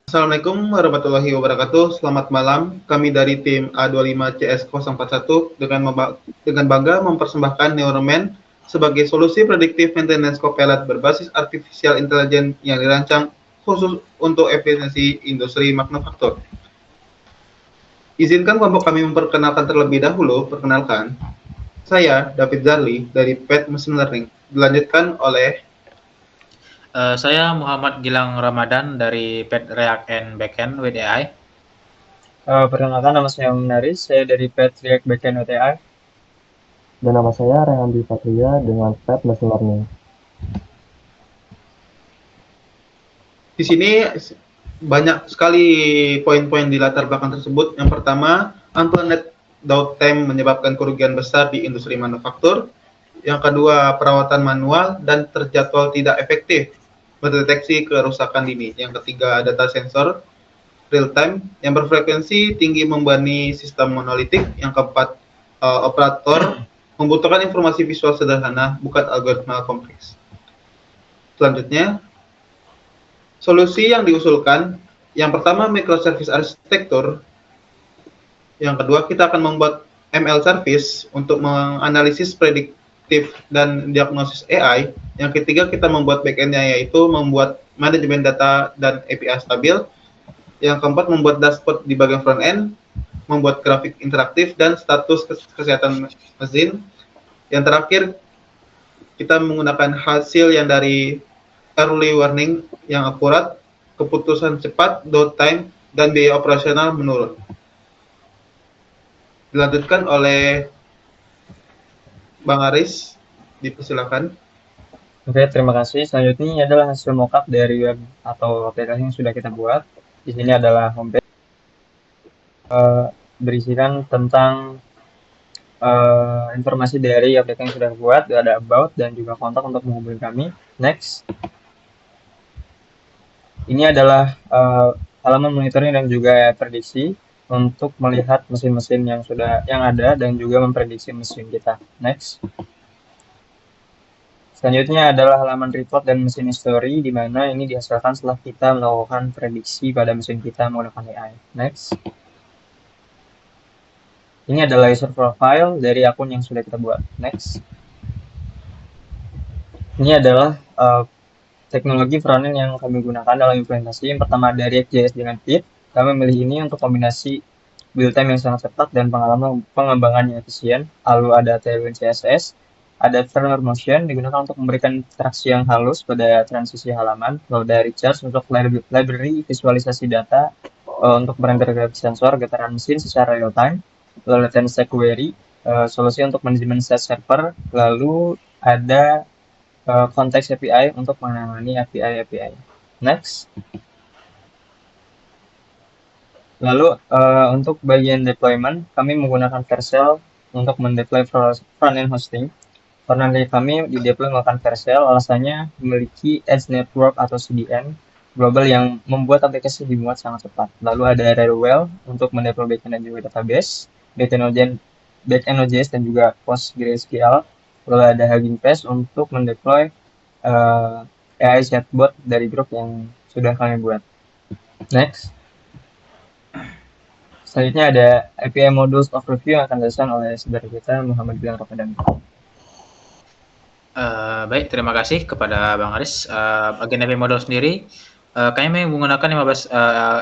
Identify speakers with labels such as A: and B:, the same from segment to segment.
A: Assalamualaikum warahmatullahi wabarakatuh. Selamat malam. Kami dari tim A25CS041 dengan bangga mempersembahkan Neuroman sebagai solusi prediktif maintenance Copilot berbasis artificial intelligence yang dirancang khusus untuk efisiensi industri manufaktur. Izinkan kelompok kami memperkenalkan terlebih dahulu. Perkenalkan, saya David Zarli dari PET Machine Learning. Dilanjutkan oleh
B: Saya Muhammad Gilang Ramadan dari Pet React and Backend with AI.
C: Perkenalkan, nama saya Menaris, saya dari Pet React Backend OTI.
D: Dan nama saya Rehan Dwi Satria dengan Pet Machine Learning.
A: di sini banyak sekali poin-poin di latar belakang tersebut. Yang pertama, unplanned downtime menyebabkan kerugian besar di industri manufaktur. Yang kedua, perawatan manual dan terjadwal tidak efektif mendeteksi kerusakan dini. Yang ketiga, data sensor real time yang berfrekuensi tinggi membebani sistem monolitik. Yang keempat, operator membutuhkan informasi visual sederhana, bukan algoritma kompleks. Selanjutnya, solusi yang diusulkan, yang pertama microservice arsitektur, yang kedua kita akan membuat ML service untuk menganalisis prediktif dan diagnosis AI, yang ketiga kita membuat backend-nya yaitu membuat manajemen data dan API stabil, yang keempat membuat dashboard di bagian front end, membuat grafik interaktif dan status kesehatan mesin, yang terakhir kita menggunakan hasil yang dari early warning yang akurat, keputusan cepat, downtime, dan biaya operasional menurun. Dilanjutkan oleh Bang Aris, dipersilakan.
C: Oke, terima kasih. Selanjutnya ini adalah hasil mockup dari web atau aplikasi yang sudah kita buat. Di sini adalah homepage berisikan tentang informasi dari aplikasi yang sudah buat, ada about dan juga kontak untuk menghubungi kami. Next. Ini adalah halaman monitoring dan juga prediksi untuk melihat mesin-mesin yang ada dan juga memprediksi mesin kita. Next. Selanjutnya adalah halaman report dan mesin history, di mana ini dihasilkan setelah kita melakukan prediksi pada mesin kita menggunakan AI. Next. Ini adalah user profile dari akun yang sudah kita buat. Next. Ini adalah teknologi frontend yang kami gunakan dalam implementasi. Yang pertama ada React.js dengan Vite. Kami memilih ini untuk kombinasi build time yang sangat cepat dan pengalaman pengembangan yang efisien. Lalu ada Tailwind CSS, ada firmware motion digunakan untuk memberikan interaksi yang halus pada transisi halaman. Lalu ada Recharge untuk library visualisasi data untuk merender grafik sensor getaran mesin secara real time. Lalu ada Stack Query, solusi untuk manajemen set server. Lalu ada konteks API untuk menangani API. Next. Lalu untuk bagian deployment, kami menggunakan Vercel untuk mendeploy front-end hosting. Front-end kami dideploy menggunakan Vercel, alasannya memiliki Edge Network atau CDN global yang membuat aplikasi dimuat sangat cepat. Lalu ada Rarewell untuk mendeploy backend dan juga database, backend Node.js dan juga PostgreSQL. Lalu ada Hugging Face untuk mendeploy AI chatbot dari grup yang sudah kami buat. Next. Selanjutnya ada API Modules Overview yang akan dijelaskan oleh saudara kita Muhammad Gilang Ramadan.
B: Baik, terima kasih kepada Bang Aris. Bagian API modul sendiri, kami menggunakan 15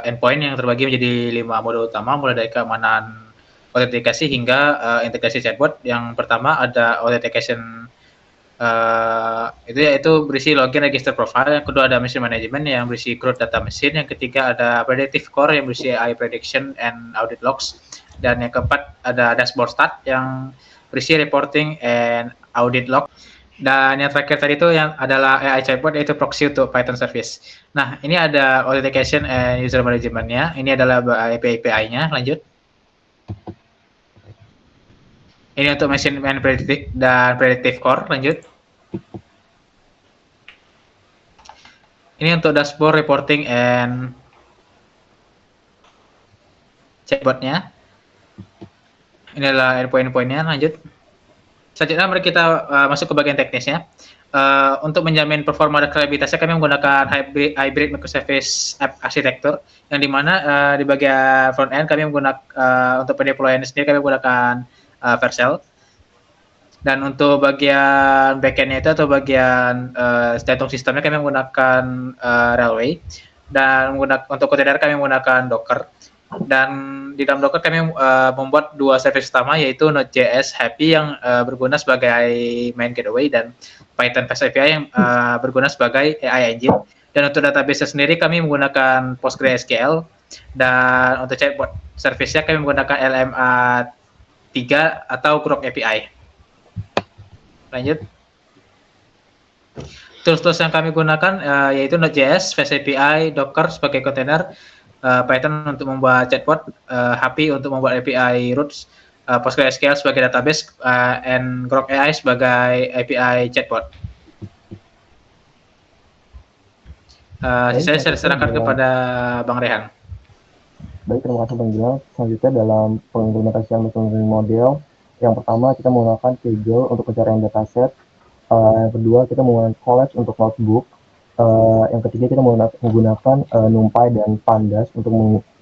B: endpoint yang terbagi menjadi 5 modul utama, mulai dari keamanan autentikasi hingga integrasi chatbot. Yang pertama ada authentication, itu yaitu berisi login, register profile. Yang kedua ada machine management yang berisi CRUD data machine. Yang ketiga ada predictive core yang berisi AI prediction and audit logs. Dan yang keempat ada dashboard stat yang berisi reporting and audit log. Dan yang terakhir tadi itu yang adalah AI chatbot yaitu proxy untuk Python service. Nah, ini ada authentication and user management-nya. Ini adalah API-nya. Lanjut. Ini untuk machine and predictive core. Lanjut. Ini untuk dashboard, reporting, and chatbot-nya. Ini adalah endpoint-endpoint-nya. Lanjut. Selanjutnya mari kita masuk ke bagian teknisnya. untuk menjamin performa dan reliabilitasnya kami menggunakan hybrid microservice app arsitektur, yang dimana di bagian front end kami menggunakan untuk pendeployan sendiri kami menggunakan Vercel, dan untuk bagian backend-nya itu atau bagian jantung sistemnya kami menggunakan Railway, dan untuk container kami menggunakan Docker. Dan di dalam Docker kami membuat dua service utama, yaitu Node.js Happy yang berguna sebagai main gateway, dan Python Fast API yang berguna sebagai AI engine. Dan untuk database sendiri kami menggunakan PostgreSQL, dan untuk chatbot service-nya kami menggunakan LMA 3 atau Grok API. Lanjut. Tools-tools yang kami gunakan yaitu Node.js, Fast API, Docker sebagai container, Python untuk membuat chatbot, Happy untuk membuat API routes, PostgreSQL sebagai database, and Grok AI sebagai API chatbot. Saya serahkan kepada Bang Rehan.
D: Baik, terima kasih Bang Gilang. Selanjutnya dalam pengimplementasian machine learning model, yang pertama kita menggunakan Kaggle untuk pencarian dataset, yang kedua kita menggunakan Collatz untuk notebook, yang ketiga kita menggunakan NumPy dan Pandas untuk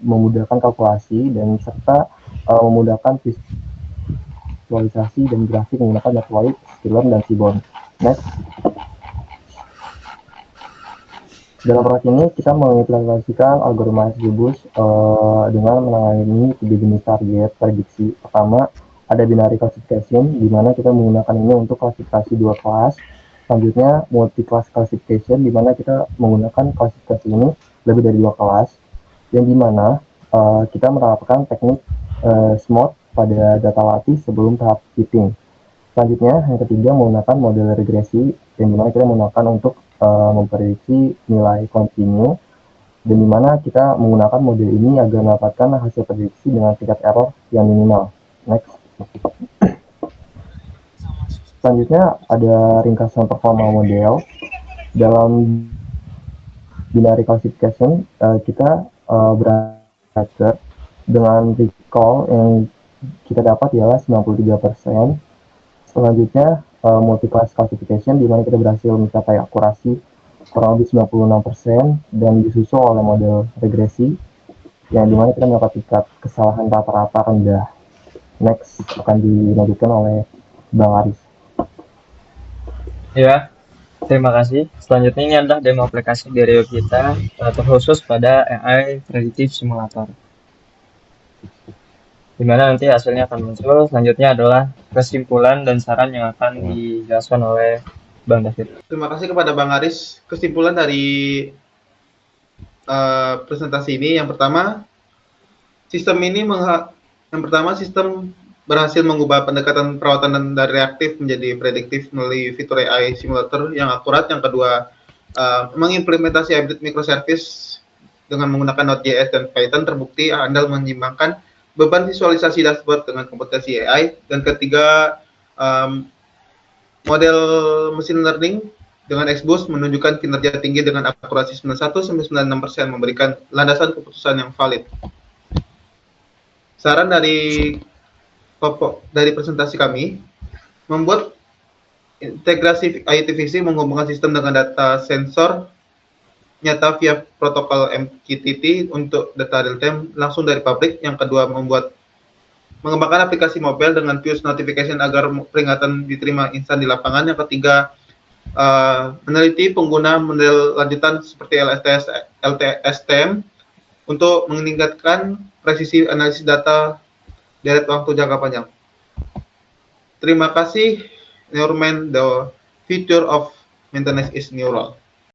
D: memudahkan kalkulasi dan serta memudahkan visualisasi dan grafik menggunakan Matplotlib, Sklearn, dan Seaborn. Next. Dalam proyek ini kita mengimplementasikan algoritma XGBoost dengan menangani 3 jenis target prediksi. Pertama, ada binary classification, di mana kita menggunakan ini untuk klasifikasi 2 kelas. Selanjutnya, multi-class classification, di mana kita menggunakan klasifikasi ini lebih dari 2 kelas, yang di mana kita menerapkan teknik SMOD pada data latih sebelum tahap fitting. Selanjutnya, yang ketiga menggunakan model regresi, yang dimana kita menggunakan untuk memprediksi nilai kontinu, dan dimana kita menggunakan model ini agar mendapatkan hasil prediksi dengan tingkat error yang minimal. Next. Selanjutnya ada ringkasan performa model. Dalam binary classification kita berakhir dengan recall yang kita dapat ialah 93%. Selanjutnya multi-class classification, di mana kita berhasil mencapai akurasi kurang lebih 96% dan disusul oleh model regresi yang dimana kita mendapat tingkat kesalahan rata-rata rendah. Next akan dilanjutkan oleh Bang Aris.
C: Ya, terima kasih. Selanjutnya ini adalah demo aplikasi dari kita terkhusus pada AI Predictive Simulator, dimana nanti hasilnya akan muncul. Selanjutnya adalah kesimpulan dan saran yang akan dijelaskan oleh Bang David.
A: Terima kasih kepada Bang Aris. Kesimpulan dari presentasi ini, yang pertama, sistem berhasil mengubah pendekatan perawatan dari reaktif menjadi prediktif melalui fitur AI simulator yang akurat. Yang kedua, mengimplementasi hybrid microservice dengan menggunakan Node.js dan Python terbukti andal menyimbangkan beban visualisasi dashboard dengan kompetensi AI. Dan ketiga, model machine learning dengan XGBoost menunjukkan kinerja tinggi dengan akurasi 91-96%, memberikan landasan keputusan yang valid. Saran dari presentasi kami, membuat integrasi IoT menghubungkan sistem dengan data sensor nyata via protokol MQTT untuk data real time langsung dari pabrik. Yang kedua, mengembangkan aplikasi mobile dengan push notification agar peringatan diterima instan di lapangan. Yang ketiga, meneliti pengguna model lanjutan seperti LSTM untuk meningkatkan presisi analisis data deret waktu jangka panjang. Terima kasih. Neuroman, the future of maintenance is neural.